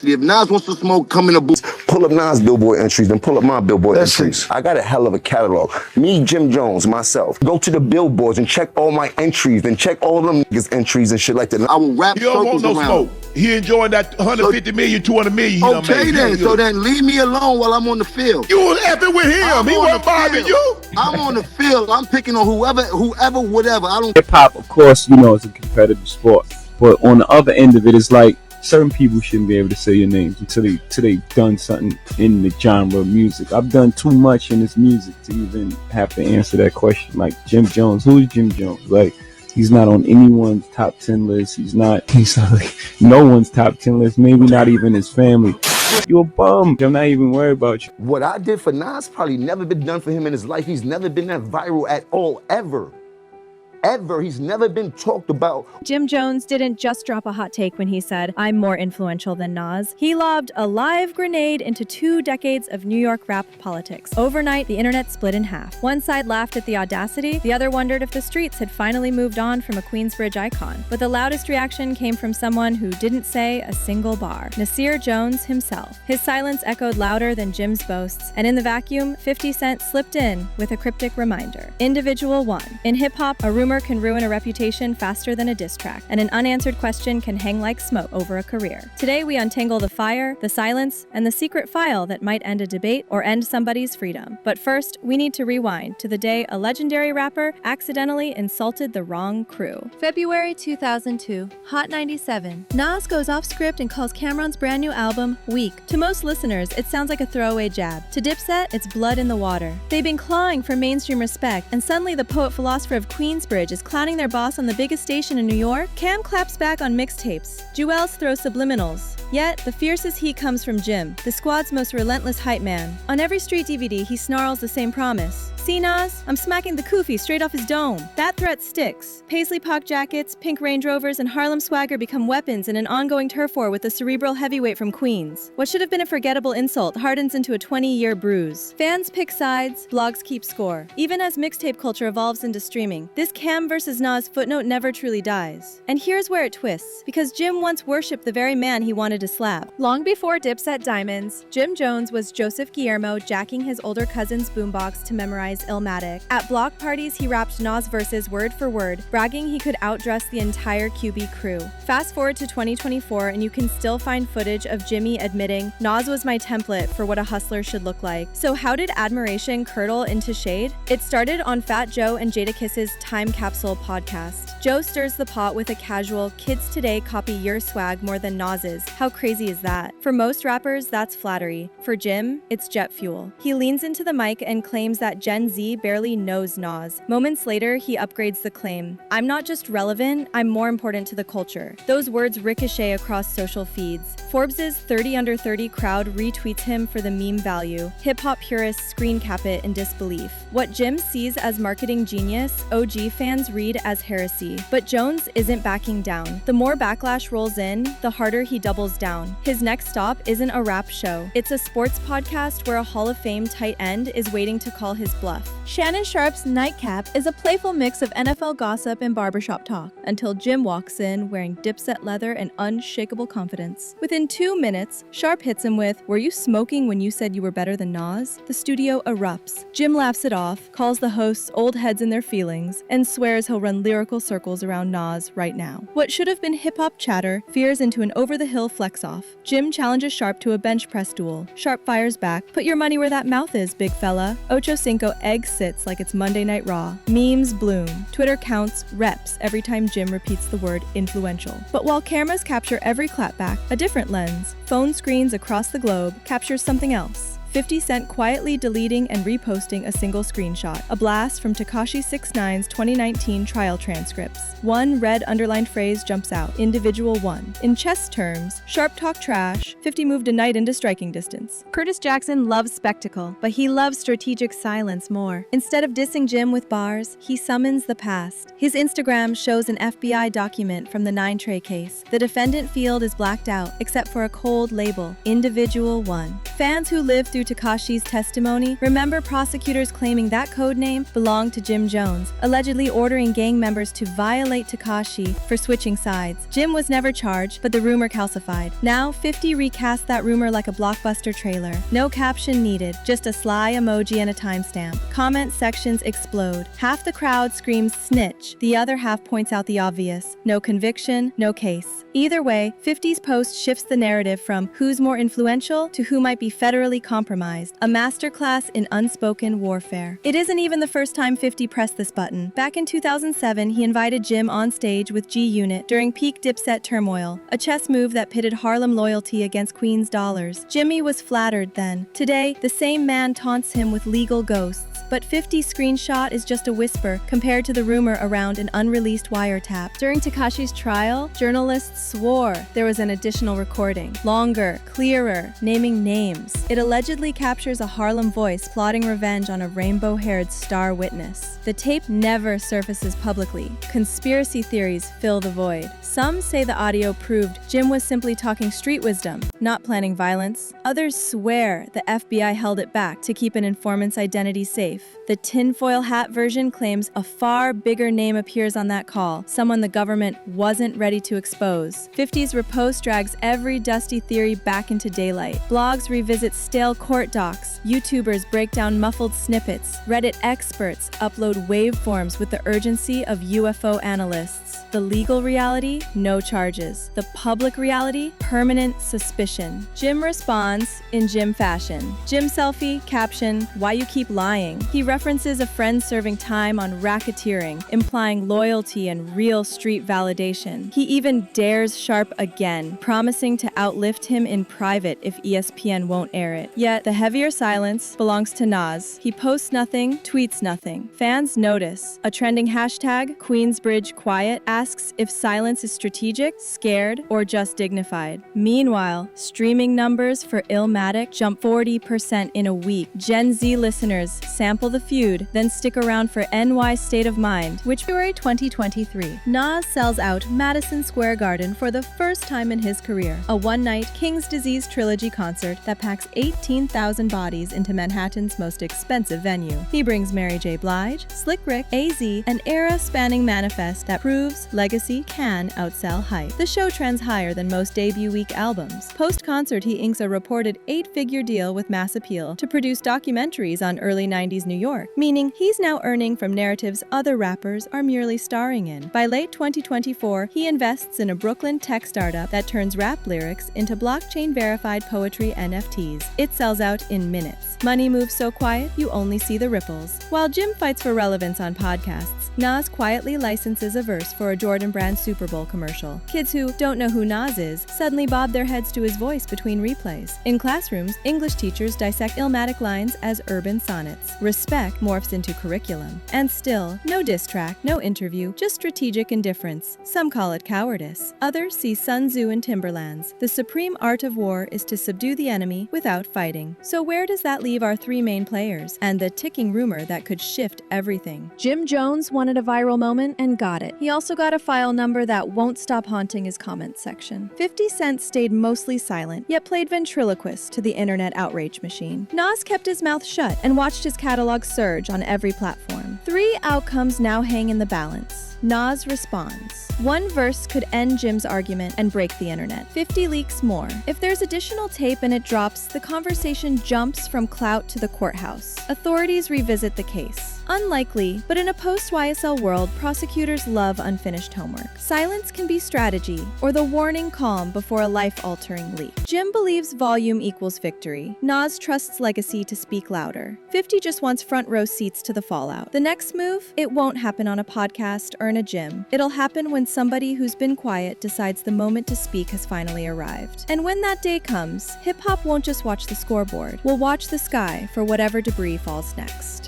If Nas wants to smoke, come in the booth. Pull up Nas' Billboard entries, then pull up my Billboard entries. I got a hell of a catalog. Me, Jim Jones, myself. Go to the billboards and check all my entries, then check all them niggas' entries and shit like that. I will wrap circles around. He don't want no smoke. He enjoying that 150 million, 200 million. Okay then, so then leave me alone while I'm on the field. You was effing with him. He wasn't bothering you. I'm on the field. I'm picking on whoever, whatever. I don't. Hip hop, of course, is a competitive sport. But on the other end of it, it's like certain people shouldn't be able to say your names until they've done something in the genre of music. I've done too much in this music to even have to answer that question. Like Jim Jones, who is Jim Jones? Like, he's not on anyone's top 10 list. He's not like no one's top 10 list. Maybe not even his family. You're a bum. I'm not even worried about you. What I did for Nas probably never been done for him in his life. He's never been that viral at all, ever. He's never been talked about. Jim Jones didn't just drop a hot take when he said, "I'm more influential than Nas." He lobbed a live grenade into 2 decades of New York rap politics. Overnight, the internet split in half. One side laughed at the audacity, the other wondered if the streets had finally moved on from a Queensbridge icon. But the loudest reaction came from someone who didn't say a single bar, Nasir Jones himself. His silence echoed louder than Jim's boasts, and in the vacuum, 50 Cent slipped in with a cryptic reminder. Individual 1. In hip-hop, a rumor can ruin a reputation faster than a diss track, and an unanswered question can hang like smoke over a career. Today, we untangle the fire, the silence, and the secret file that might end a debate or end somebody's freedom. But first, we need to rewind to the day a legendary rapper accidentally insulted the wrong crew. February 2002, Hot 97. Nas goes off script and calls Cameron's brand new album weak. To most listeners, it sounds like a throwaway jab. To Dipset, it's blood in the water. They've been clawing for mainstream respect, and suddenly the poet-philosopher of Queensbridge is clowning their boss on the biggest station in New York. Cam claps back on mixtapes. Jewels throw subliminals. Yet, the fiercest heat comes from Jim, the squad's most relentless hype man. On every street DVD, he snarls the same promise. See, Nas? I'm smacking the kufi straight off his dome. That threat sticks. Paisley Park jackets, pink Range Rovers, and Harlem swagger become weapons in an ongoing turf war with the cerebral heavyweight from Queens. What should have been a forgettable insult hardens into a 20-year bruise. Fans pick sides, blogs keep score. Even as mixtape culture evolves into streaming, this Cam versus Nas footnote never truly dies. And here's where it twists, because Jim once worshipped the very man he wanted to slap. Long before Dipset Diamonds, Jim Jones was Joseph Guillermo jacking his older cousin's boombox to memorize Illmatic. At block parties, he rapped Nas verses word for word, bragging he could outdress the entire QB crew. Fast forward to 2024, and you can still find footage of Jimmy admitting, "Nas was my template for what a hustler should look like." So how did admiration curdle into shade? It started on Fat Joe and Jadakiss's Time Capsule podcast. Joe stirs the pot with a casual, "Kids today copy your swag more than Nas's. How crazy is that?" For most rappers, that's flattery. For Jim, it's jet fuel. He leans into the mic and claims that Gen Z barely knows Nas. Moments later, he upgrades the claim. "I'm not just relevant, I'm more important to the culture." Those words ricochet across social feeds. Forbes' 30 under 30 crowd retweets him for the meme value. Hip-hop purists screen cap it in disbelief. What Jim sees as marketing genius, OG fans read as heresy. But Jones isn't backing down. The more backlash rolls in, the harder he doubles down. His next stop isn't a rap show. It's a sports podcast where a Hall of Fame tight end is waiting to call his bluff. Shannon Sharpe's Nightcap is a playful mix of NFL gossip and barbershop talk, until Jim walks in wearing Dipset leather and unshakable confidence. Within 2 minutes, Sharpe hits him with, "Were you smoking when you said you were better than Nas?" The studio erupts. Jim laughs it off, calls the hosts old heads in their feelings, and swears he'll run lyrical circles around Nas right now. What should have been hip-hop chatter veers into an over-the-hill flex-off. Jim challenges Sharpe to a bench press duel. Sharpe fires back, "Put your money where that mouth is, big fella." Ocho Cinco egg sits like it's Monday Night Raw. Memes bloom. Twitter counts reps every time Jim repeats the word influential. But while cameras capture every clapback, a different lens, phone screens across the globe, captures something else. 50 Cent quietly deleting and reposting a single screenshot, a blast from Tekashi 6ix9ine's 2019 trial transcripts. One red underlined phrase jumps out, individual 1. In chess terms, Sharpe talk trash, 50 moved a knight into striking distance. Curtis Jackson loves spectacle, but he loves strategic silence more. Instead of dissing Jim with bars, he summons the past. His Instagram shows an FBI document from the 9 Trey case. The defendant field is blacked out, except for a cold label, individual 1. Fans who live through pursue Tekashi's testimony, remember prosecutors claiming that code name belonged to Jim Jones, allegedly ordering gang members to violate Tekashi for switching sides. Jim was never charged, but the rumor calcified. Now, 50 recast that rumor like a blockbuster trailer. No caption needed, just a sly emoji and a timestamp. Comment sections explode. Half the crowd screams snitch, the other half points out the obvious. No conviction, no case. Either way, 50's post shifts the narrative from who's more influential to who might be federally compromised, a masterclass in unspoken warfare. It isn't even the first time 50 pressed this button. Back in 2007, he invited Jim on stage with G-Unit during peak Dipset turmoil, a chess move that pitted Harlem loyalty against Queen's dollars. Jimmy was flattered then. Today, the same man taunts him with legal ghosts, but 50's screenshot is just a whisper compared to the rumor around an unreleased wiretap. During Tekashi's trial, journalists swore there was an additional recording, longer, clearer, naming names. It allegedly captures a Harlem voice plotting revenge on a rainbow-haired star witness. The tape never surfaces publicly. Conspiracy theories fill the void. Some say the audio proved Jim was simply talking street wisdom, not planning violence. Others swear the FBI held it back to keep an informant's identity safe. The tinfoil hat version claims a far bigger name appears on that call, someone the government wasn't ready to expose. 50's repost drags every dusty theory back into daylight. Blogs revisit stale court docs, YouTubers break down muffled snippets, Reddit experts upload waveforms with the urgency of UFO analysts. The legal reality, no charges. The public reality, permanent suspicion. Jim responds in Jim fashion. Jim selfie, caption, "Why you keep lying?" He references a friend serving time on racketeering, implying loyalty and real street validation. He even dares Sharpe again, promising to outlift him in private if ESPN won't air it. Yet, the heavier silence belongs to Nas. He posts nothing, tweets nothing. Fans notice. A trending hashtag, Queensbridge Quiet, asks if silence is strategic, scared, or just dignified. Meanwhile, streaming numbers for Illmatic jump 40% in a week. Gen Z listeners sample the Feud, then stick around for NY State of Mind, which February 2023. Nas sells out Madison Square Garden for the first time in his career. A one-night King's Disease trilogy concert that packs 18,000 bodies into Manhattan's most expensive venue. He brings Mary J. Blige, Slick Rick, AZ, an era-spanning manifest that proves legacy can outsell hype. The show trends higher than most debut week albums. Post-concert, he inks a reported 8-figure deal with Mass Appeal to produce documentaries on early 90s New York, meaning he's now earning from narratives other rappers are merely starring in. By late 2024, he invests in a Brooklyn tech startup that turns rap lyrics into blockchain-verified poetry NFTs. It sells out in minutes. Money moves so quiet, you only see the ripples. While Jim fights for relevance on podcasts, Nas quietly licenses a verse for a Jordan Brand Super Bowl commercial. Kids who don't know who Nas is suddenly bob their heads to his voice between replays. In classrooms, English teachers dissect Illmatic lines as urban sonnets. Respect morphs into curriculum. And still, no diss track, no interview, just strategic indifference. Some call it cowardice. Others see Sun Tzu in Timberlands. The supreme art of war is to subdue the enemy without fighting. So where does that leave our three main players and the ticking rumor that could shift everything? Jim Jones wanted a viral moment and got it. He also got a file number that won't stop haunting his comments section. 50 Cent stayed mostly silent, yet played ventriloquist to the internet outrage machine. Nas kept his mouth shut and watched his catalog surge on every platform. 3 outcomes now hang in the balance. Nas responds. One verse could end Jim's argument and break the internet. 50 leaks more. If there's additional tape and it drops, the conversation jumps from clout to the courthouse. Authorities revisit the case. Unlikely, but in a post-YSL world, prosecutors love unfinished homework. Silence can be strategy, or the warning calm before a life-altering leak. Jim believes volume equals victory. Nas trusts legacy to speak louder. 50 just wants front-row seats to the fallout. The next move? It won't happen on a podcast or in a gym. It'll happen when somebody who's been quiet decides the moment to speak has finally arrived. And when that day comes, hip-hop won't just watch the scoreboard. We'll watch the sky for whatever debris falls next.